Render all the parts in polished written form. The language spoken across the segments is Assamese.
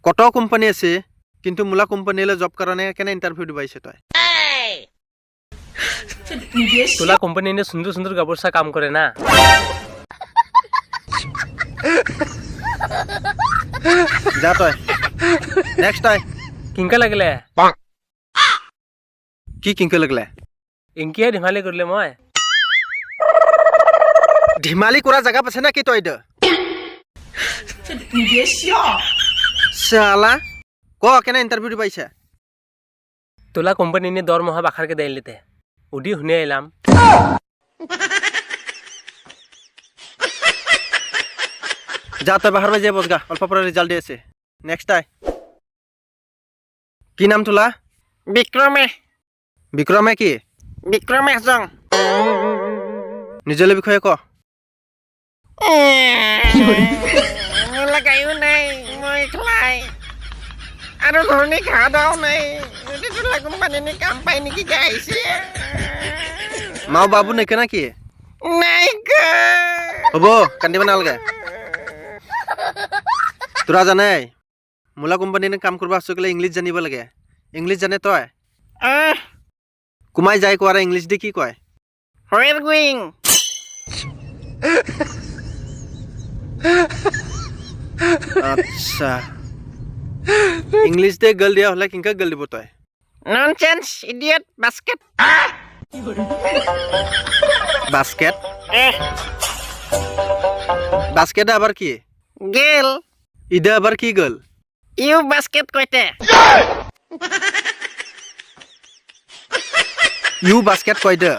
কত কোম্পানি আছে কিন্তু মোলা কোম্পানিলে জব কাৰণে কেনে ইন্টারভিউ দিবাইছে তই তোলা কোম্পানি ने सुंदर सुंदर कपड़ सा काम करे ना যা তই নেক্সট তই किंका लगले কি কিংকে লাগলে इंकिया ढिमाले करले মই ধিমালি কৰা জায়গা পাছে না কি তই দে শালা ক কেনে ইন্টারভিউ দিবাইছে তোলা কোম্পানি ने दरमाहा बाखर के देन लेते उडी हुने आइलाम যা তই বাহিৰ যাই বসগা অল্প পৰে ৰেজাল্ট দি আছে নেক্সট তাই কি নাম তোলা বিক্ৰমে কি বিক্ৰমে জং নিজলে বিষয়ে ক লাগাইও নাই মই খাই আৰু ঘৰনি খাওয়া দাও নাই তোলা কোম্পানি কাম পাই নেকি গাইছে মাও বাবু নেকে না কি নাই হ'ব কান্দিব নালাগে তোরা জানে মোলা কোম্পানিনে কাম করবা আসছো গেলে ইংলিশ জানিব লাগে ইংলিশ জানে তই কুমাই যাই কোয়ারা ইংলিশ দি কি কয় হোয়ার গোয়িং আচ্ছা ইংলিশ দে গল দিয়া হলে কিংকা গল দিব তই nonsense idiot basket basket basket আবার কি গেল ইদা আবার কি গল ইউ বাস্কেট কইতে ইউ বাস্কেট কয় দে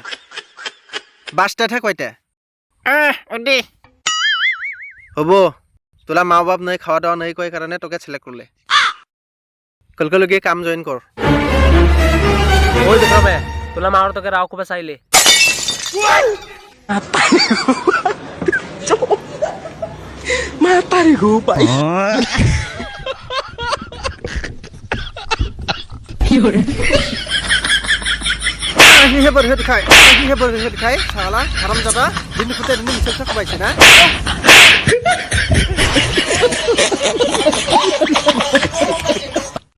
বাস্কেটহে কয়তে ওদি হ'ব তোলা মা বাপ নাই খাওয়া দাওয়া নাই কয় কাৰণে তোকে সিলেক্ট করলে কলকলকে কাম জয়েন কর ओए विक्रमे তোলা मार तो के राव को बसाइले Mata nih gue, Pak. Ini hebat dikai, salah, haram jada, ini kita ini bisa tak baik na?